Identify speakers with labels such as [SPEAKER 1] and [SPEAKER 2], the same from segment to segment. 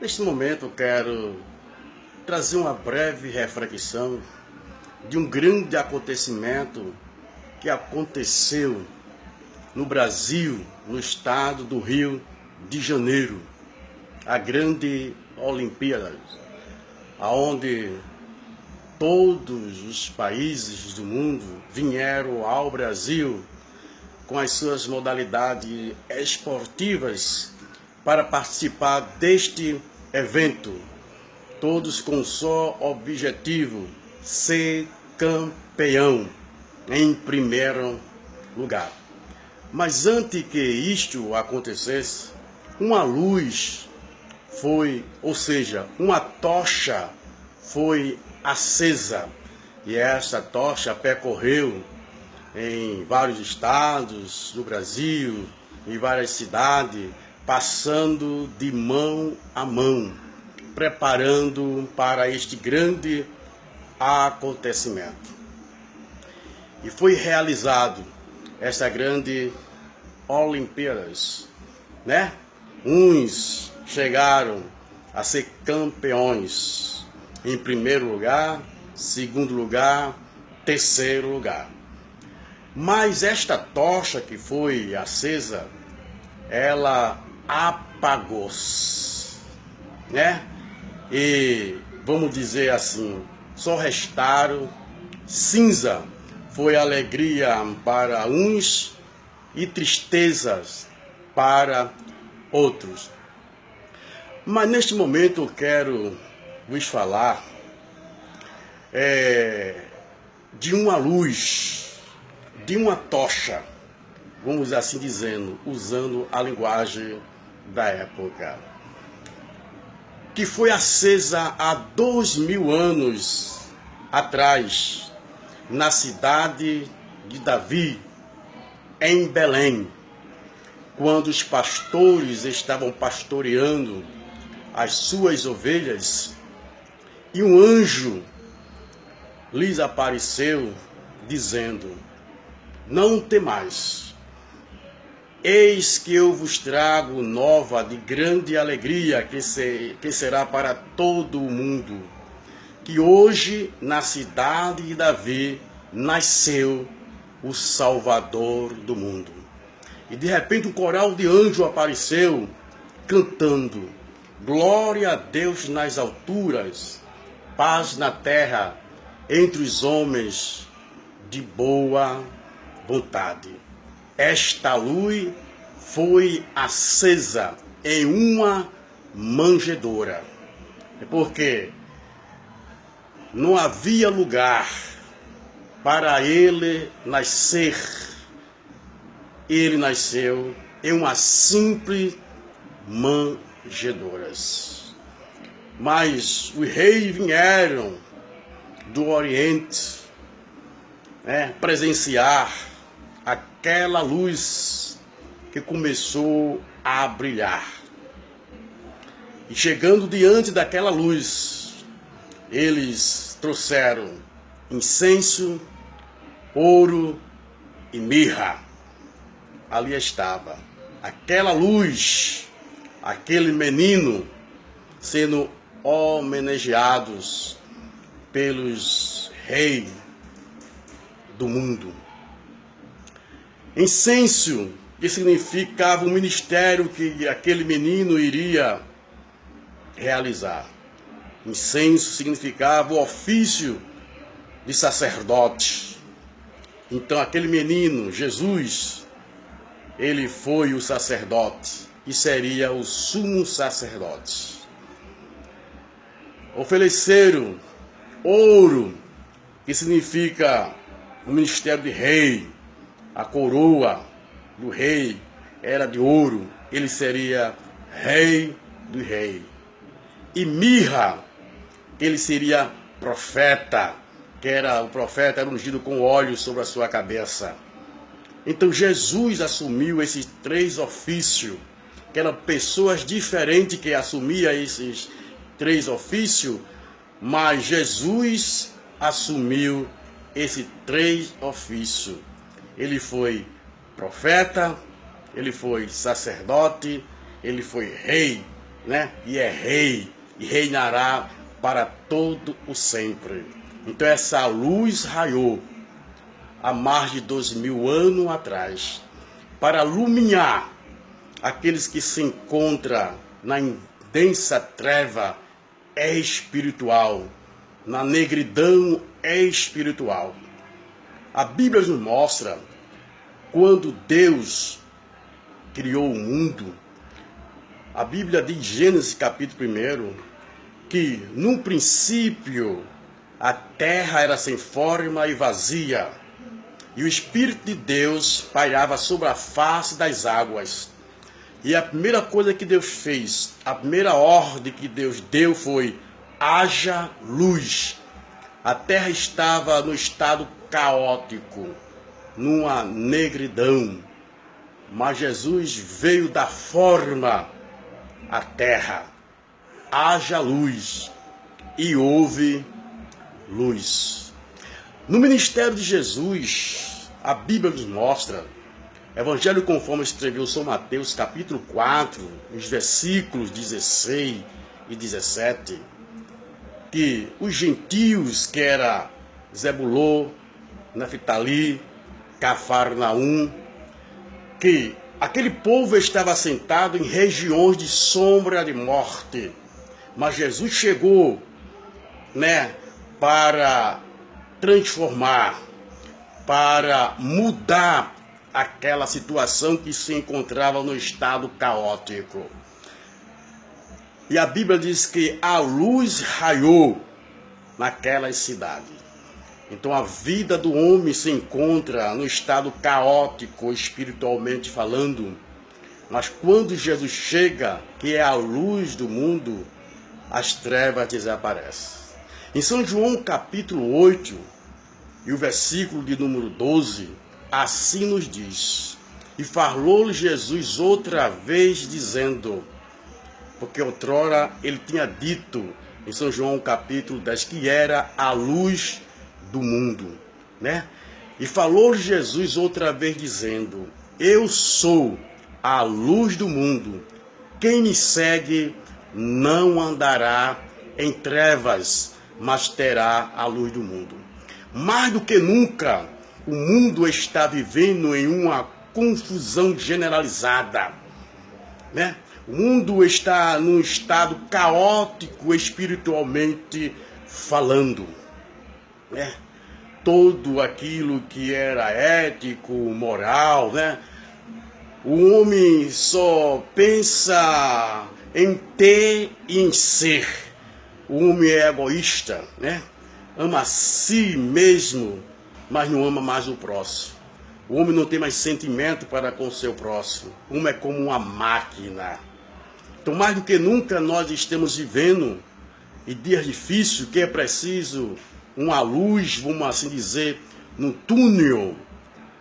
[SPEAKER 1] Neste momento eu quero trazer uma breve reflexão de um grande acontecimento que aconteceu no Brasil, no estado do Rio de Janeiro, a grande Olimpíada, onde todos os países do mundo vieram ao Brasil com as suas modalidades esportivas para participar deste evento, todos com só objetivo: ser campeão em primeiro lugar. Mas antes que isto acontecesse, uma luz foi, ou seja, uma tocha foi acesa, e essa tocha percorreu em vários estados do Brasil, em várias cidades, passando de mão a mão, preparando para este grande acontecimento. E foi realizado esta grande Olimpíadas, né? Uns chegaram a ser campeões em primeiro lugar, segundo lugar, terceiro lugar. Mas esta tocha que foi acesa, ela apagou-se, né? E vamos dizer assim, só restaram cinza. Foi alegria para uns e tristezas para outros. Mas neste momento eu quero vos falar de uma luz, de uma tocha, vamos assim dizendo, usando a linguagem da época, que foi acesa há 2000 anos atrás, na cidade de Davi, em Belém, quando os pastores estavam pastoreando as suas ovelhas, e um anjo lhes apareceu dizendo: não temais, eis que eu vos trago nova de grande alegria, que será para todo o mundo, que hoje na cidade de Davi nasceu o Salvador do mundo. E de repente um coral de anjos apareceu cantando: glória a Deus nas alturas, paz na terra entre os homens de boa vontade. Esta luz foi acesa em uma manjedoura, porque não havia lugar para ele nascer. Ele nasceu em uma simples manjedoura. Mas os reis vieram do Oriente, presenciar aquela luz que começou a brilhar. E chegando diante daquela luz, eles trouxeram incenso, ouro e mirra. Ali estava aquela luz, aquele menino sendo homenageados pelos reis do mundo. Incenso, que significava o ministério que aquele menino iria realizar. Incenso significava o ofício de sacerdote. Então aquele menino, Jesus, ele foi o sacerdote e seria o sumo sacerdote. Ofereceram ouro, que significa o ministério de rei. A coroa do rei era de ouro, ele seria rei do rei. E mirra, ele seria profeta, o profeta era ungido com óleo sobre a sua cabeça. Então Jesus assumiu esses três ofícios, que eram pessoas diferentes que assumiam esses três ofícios, mas Jesus assumiu esses três ofícios. Ele foi profeta, ele foi sacerdote, ele foi rei, né? E é rei, e reinará para todo o sempre. Então essa luz raiou há mais de 2000 anos atrás, para iluminar aqueles que se encontram na densa treva espiritual, na negridão espiritual. A Bíblia nos mostra quando Deus criou o mundo. A Bíblia diz, Gênesis capítulo 1, que no princípio a terra era sem forma e vazia, e o Espírito de Deus pairava sobre a face das águas. E a primeira coisa que Deus fez, a primeira ordem que Deus deu foi: haja luz. A terra estava no estado caótico, numa negridão. Mas Jesus veio dar forma à terra. Haja luz. E houve luz. No ministério de Jesus, a Bíblia nos mostra, Evangelho conforme escreveu São Mateus, capítulo 4, os versículos 16 e 17, que os gentios, que era Zebulô, Naftali, Cafarnaum, que aquele povo estava assentado em regiões de sombra de morte, mas Jesus chegou, para transformar, para mudar aquela situação que se encontrava no estado caótico. E a Bíblia diz que a luz raiou naquela cidade. Então a vida do homem se encontra no estado caótico, espiritualmente falando. Mas quando Jesus chega, que é a luz do mundo, as trevas desaparecem. Em São João capítulo 8, e o versículo de número 12, assim nos diz: e falou-lhe Jesus outra vez, dizendo, porque outrora ele tinha dito em São João capítulo 10 que era a luz do mundo, E falou-lhe Jesus outra vez, dizendo: eu sou a luz do mundo. Quem me segue não andará em trevas, mas terá a luz do mundo. Mais do que nunca, o mundo está vivendo em uma confusão generalizada, O mundo está num estado caótico espiritualmente falando, Todo aquilo que era ético, moral, O homem só pensa em ter e em ser. O homem é egoísta, Ama a si mesmo, mas não ama mais o próximo. O homem não tem mais sentimento para com o seu próximo. O homem é como uma máquina. Então, mais do que nunca, nós estamos vivendo em dias difíceis, que é preciso uma luz, vamos assim dizer, no túnel.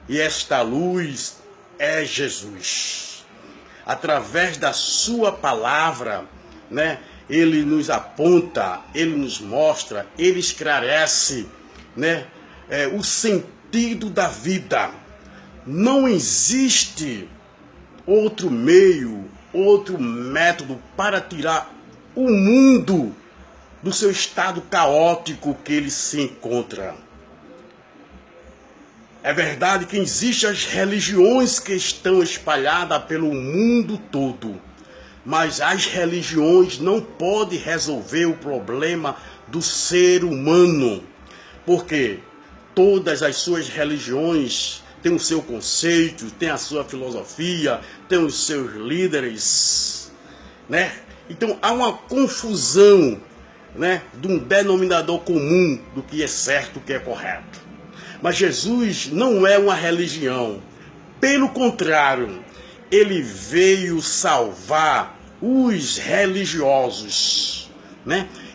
[SPEAKER 1] E esta luz é Jesus. Através da sua palavra, Ele nos aponta, Ele nos mostra, Ele esclarece, o sentido da vida. Não existe outro meio, outro método para tirar o mundo do seu estado caótico que ele se encontra. É verdade que existem as religiões que estão espalhadas pelo mundo todo, mas as religiões não podem resolver o problema do ser humano, porque todas as suas religiões têm o seu conceito, têm a sua filosofia, têm os seus líderes, Então há uma confusão, de um denominador comum do que é certo, o que é correto. Mas Jesus não é uma religião. Pelo contrário, ele veio salvar os religiosos,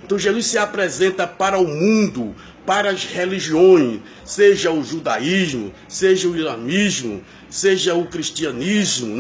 [SPEAKER 1] Então Jesus se apresenta para o mundo, para as religiões, seja o judaísmo, seja o islamismo, seja o cristianismo,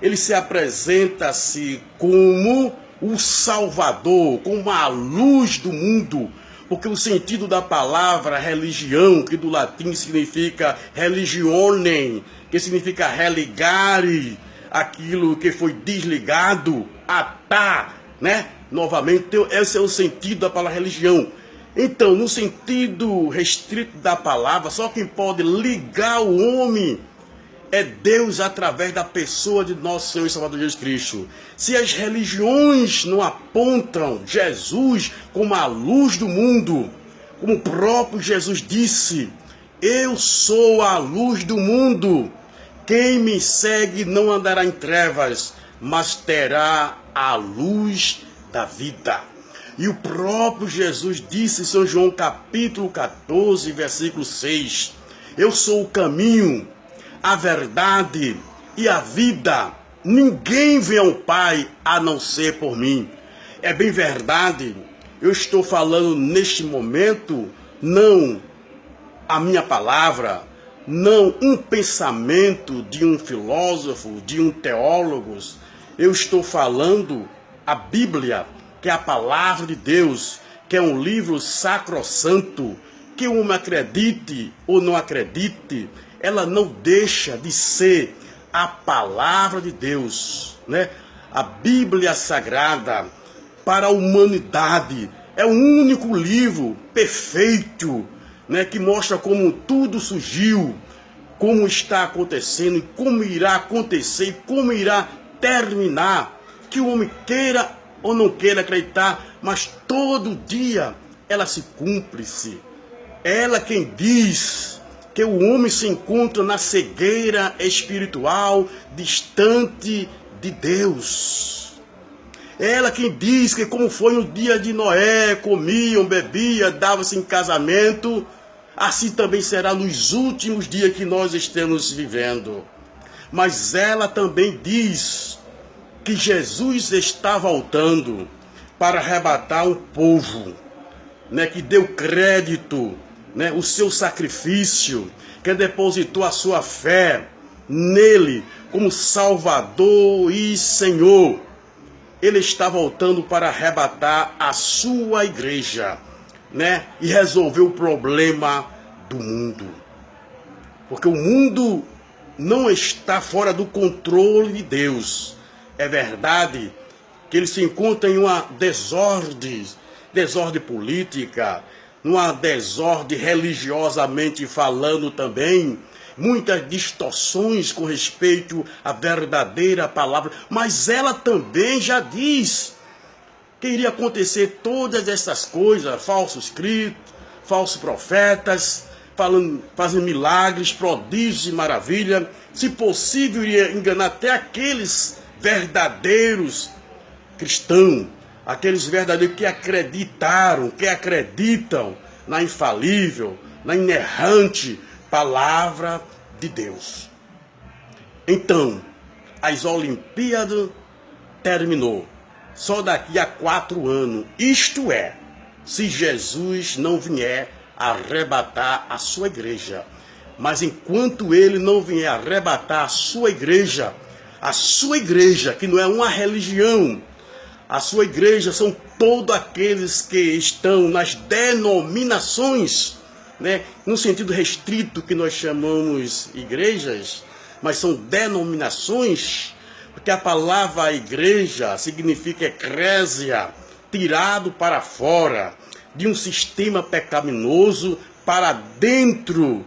[SPEAKER 1] Ele se apresenta-se como o Salvador, como a luz do mundo, porque o sentido da palavra religião, que do latim significa religionem, que significa religare, aquilo que foi desligado, atar, né? Novamente, esse é o sentido da palavra religião. Então, no sentido restrito da palavra, só quem pode ligar o homem é Deus através da pessoa de nosso Senhor e Salvador Jesus Cristo. Se as religiões não apontam Jesus como a luz do mundo, como o próprio Jesus disse, eu sou a luz do mundo. Quem me segue não andará em trevas, mas terá a luz da vida. E o próprio Jesus disse em São João capítulo 14, versículo 6, eu sou o caminho, a verdade e a vida. Ninguém vem ao Pai a não ser por mim. É bem verdade, eu estou falando neste momento, não a minha palavra, não um pensamento de um filósofo, de um teólogo. Eu estou falando a Bíblia, que é a palavra de Deus, que é um livro sacrossanto, que o homem acredite ou não acredite, ela não deixa de ser a palavra de Deus, né? A Bíblia Sagrada para a humanidade é o único livro perfeito, né, que mostra como tudo surgiu, como está acontecendo, e como irá acontecer, e como irá terminar, que o homem queira ou não queira acreditar, mas todo dia ela se cumpre-se. Ela quem diz que o homem se encontra na cegueira espiritual, distante de Deus. Ela quem diz que como foi no dia de Noé, comiam, bebiam, davam-se em casamento, assim também será nos últimos dias que nós estamos vivendo. Mas ela também diz que Jesus está voltando para arrebatar um povo, né, que deu crédito, né, o seu sacrifício, que depositou a sua fé nele como Salvador e Senhor. Ele está voltando para arrebatar a sua igreja, né, e resolver o problema do mundo. Porque o mundo não está fora do controle de Deus. É verdade que ele se encontra em uma desordem política, numa desordem religiosamente falando também, muitas distorções com respeito à verdadeira palavra, mas ela também já diz que iria acontecer todas essas coisas, falsos cristos, falsos profetas, fazendo milagres, prodígios e maravilha, se possível iria enganar até aqueles verdadeiros cristãos, aqueles verdadeiros que acreditaram, que acreditam na infalível, na inerrante palavra de Deus. Então, as Olimpíadas terminou só daqui a 4 anos, isto é, se Jesus não vier arrebatar a sua igreja. Mas enquanto ele não vier arrebatar a sua igreja, que não é uma religião, a sua igreja são todos aqueles que estão nas denominações, né? No sentido restrito que nós chamamos igrejas, mas são denominações, porque a palavra igreja significa eclésia, tirado para fora de um sistema pecaminoso para dentro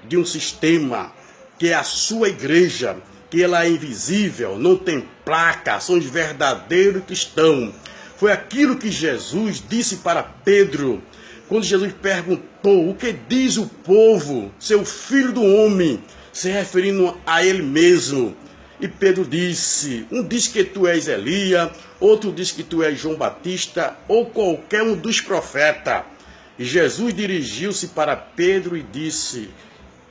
[SPEAKER 1] de um sistema que é a sua igreja, que ela é invisível, não tem placa, são os verdadeiros cristãos. Foi aquilo que Jesus disse para Pedro, quando Jesus perguntou, o que diz o povo, seu filho do homem, se referindo a ele mesmo. E Pedro disse, um diz que tu és Elias, outro diz que tu és João Batista, ou qualquer um dos profetas. E Jesus dirigiu-se para Pedro e disse,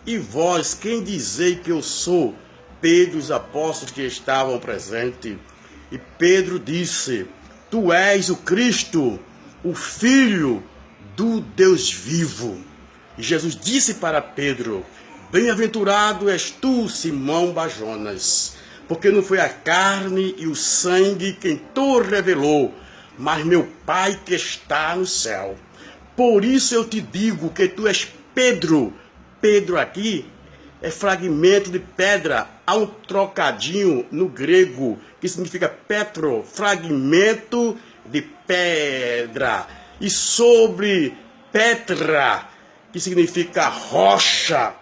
[SPEAKER 1] e vós, quem dizei que eu sou? Pedro e os apóstolos que estavam presentes. E Pedro disse, tu és o Cristo, o Filho do Deus vivo. E Jesus disse para Pedro, bem-aventurado és tu, Simão Bajonas, porque não foi a carne e o sangue quem tu revelou, mas meu Pai que está no céu. Por isso eu te digo que tu és Pedro. Pedro aqui é fragmento de pedra. Há um trocadinho no grego que significa petro, fragmento de pedra. E sobre petra, que significa rocha,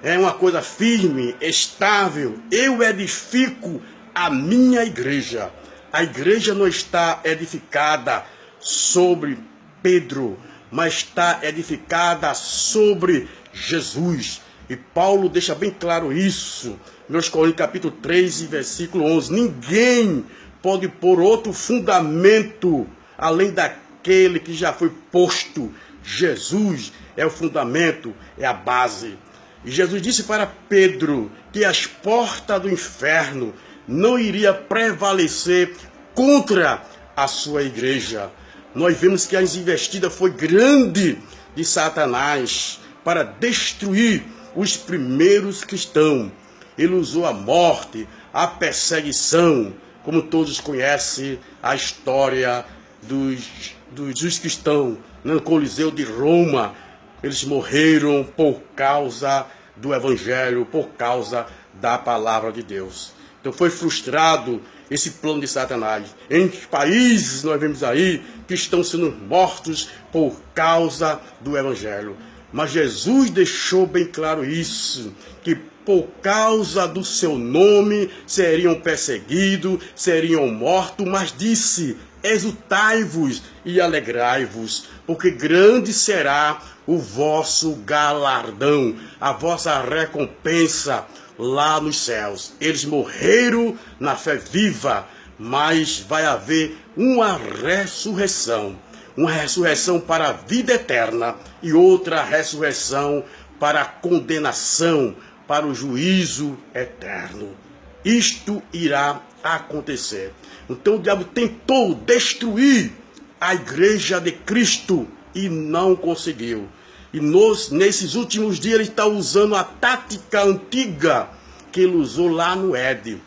[SPEAKER 1] é uma coisa firme, estável. Eu edifico a minha igreja. A igreja não está edificada sobre Pedro, mas está edificada sobre Jesus. E Paulo deixa bem claro isso. 1 Coríntios capítulo 3, versículo 11. Ninguém pode pôr outro fundamento além daquele que já foi posto. Jesus é o fundamento, é a base. E Jesus disse para Pedro que as portas do inferno não iria prevalecer contra a sua igreja. Nós vemos que a investida foi grande de Satanás para destruir os primeiros cristãos. Ele usou a morte, a perseguição, como todos conhecem a história dos cristãos no Coliseu de Roma. Eles morreram por causa do Evangelho, por causa da palavra de Deus. Então foi frustrado esse plano de Satanás. Em países nós vemos aí que estão sendo mortos por causa do Evangelho. Mas Jesus deixou bem claro isso, que por causa do seu nome seriam perseguidos, seriam mortos, mas disse: exultai-vos e alegrai-vos, porque grande será o vosso galardão, a vossa recompensa lá nos céus. Eles morreram na fé viva, mas vai haver uma ressurreição para a vida eterna e outra ressurreição para a condenação, para o juízo eterno. Isto irá acontecer. Então o diabo tentou destruir a igreja de Cristo e não conseguiu. E nesses últimos dias ele está usando a tática antiga que ele usou lá no Éden,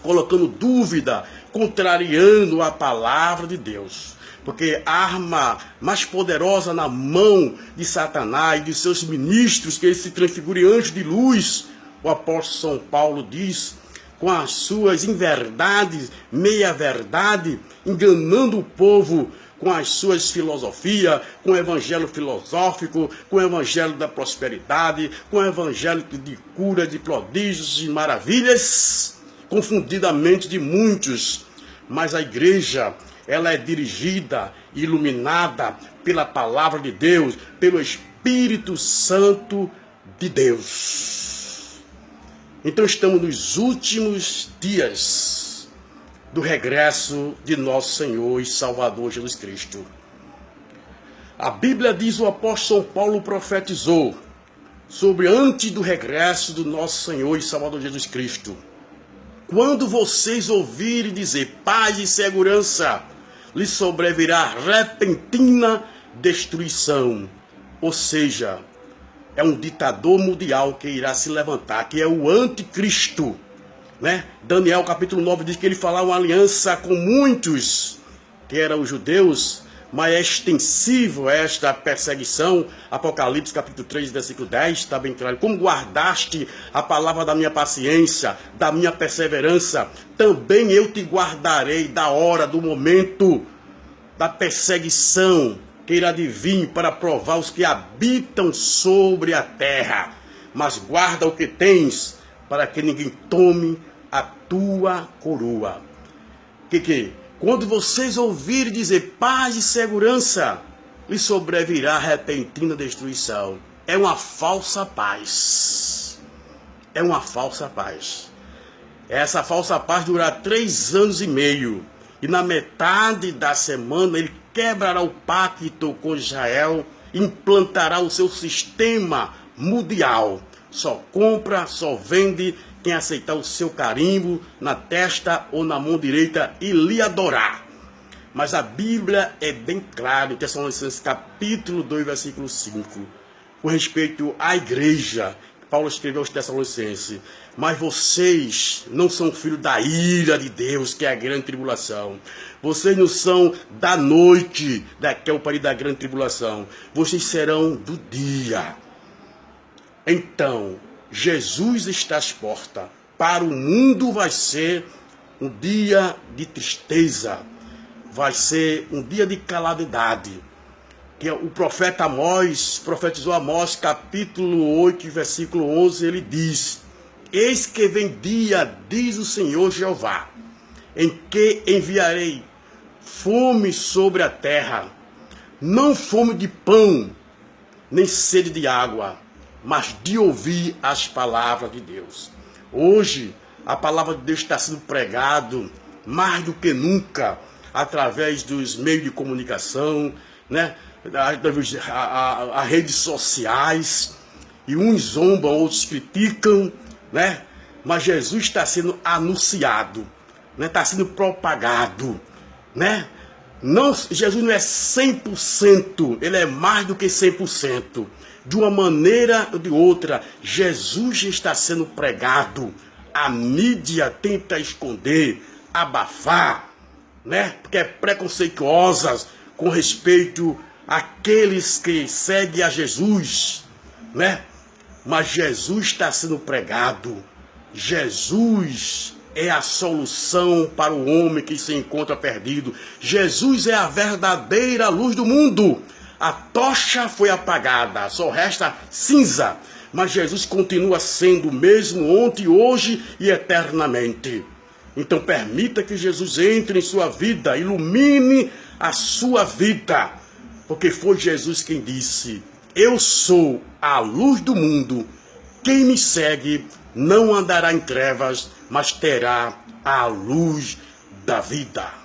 [SPEAKER 1] colocando dúvida, contrariando a palavra de Deus. Porque a arma mais poderosa na mão de Satanás e de seus ministros, que ele se transfigure anjo de luz, o apóstolo São Paulo diz, com as suas inverdades, meia-verdade, enganando o povo com as suas filosofias, com o evangelho filosófico, com o evangelho da prosperidade, com o evangelho de cura, de prodígios e maravilhas, confundida a mente de muitos. Mas a igreja, ela é dirigida, iluminada pela palavra de Deus, pelo Espírito Santo de Deus. Então estamos nos últimos dias do regresso de nosso Senhor e Salvador Jesus Cristo. A Bíblia diz, o apóstolo São Paulo profetizou sobre antes do regresso do nosso Senhor e Salvador Jesus Cristo. Quando vocês ouvirem dizer paz e segurança, lhes sobrevirá repentina destruição. Ou seja, é um ditador mundial que irá se levantar, que é o anticristo. Né? Daniel capítulo 9 diz que ele fará uma aliança com muitos, que eram os judeus, mas é extensivo esta perseguição. Apocalipse capítulo 3, versículo 10, está bem claro. Como guardaste a palavra da minha paciência, da minha perseverança, também eu te guardarei da hora, do momento da perseguição que irá de vir para provar os que habitam sobre a terra. Mas guarda o que tens, para que ninguém tome a tua coroa. Quando vocês ouvirem dizer paz e segurança, lhe sobrevirá repentina destruição. É uma falsa paz. É uma falsa paz. Essa falsa paz durará 3 anos e meio. E na metade da semana ele quebrará o pacto com Israel, implantará o seu sistema mundial. Só compra, só vende quem aceitar o seu carimbo na testa ou na mão direita e lhe adorar. Mas a Bíblia é bem clara, em Tessalonicenses capítulo 2, versículo 5, com respeito à igreja. Paulo escreveu aos Tessalonicenses: mas vocês não são filhos da ira de Deus, que é a grande tribulação. Vocês não são da noite, que é o período da grande tribulação. Vocês serão do dia. Então, Jesus está às portas. Para o mundo vai ser um dia de tristeza, vai ser um dia de calamidade. Que o profeta Amós, profetizou Amós, capítulo 8, versículo 11, ele diz: eis que vem dia, diz o Senhor Jeová, em que enviarei fome sobre a terra, não fome de pão, nem sede de água, mas de ouvir as palavras de Deus. Hoje, a palavra de Deus está sendo pregado mais do que nunca, através dos meios de comunicação, né? As redes sociais, e uns zombam, outros criticam, né? Mas Jesus está sendo anunciado, né? Está sendo propagado, né? Não, Jesus não é 100%, ele é mais do que 100%. De uma maneira ou de outra, Jesus está sendo pregado. A mídia tenta esconder, abafar, né? Porque é preconceituosa com respeito àqueles que seguem a Jesus, né? Mas Jesus está sendo pregado. Jesus é a solução para o homem que se encontra perdido. Jesus é a verdadeira luz do mundo. A tocha foi apagada, só resta cinza. Mas Jesus continua sendo o mesmo ontem, hoje e eternamente. Então permita que Jesus entre em sua vida, ilumine a sua vida. Porque foi Jesus quem disse: eu sou a luz do mundo. Quem me segue não andará em trevas, mas terá a luz da vida.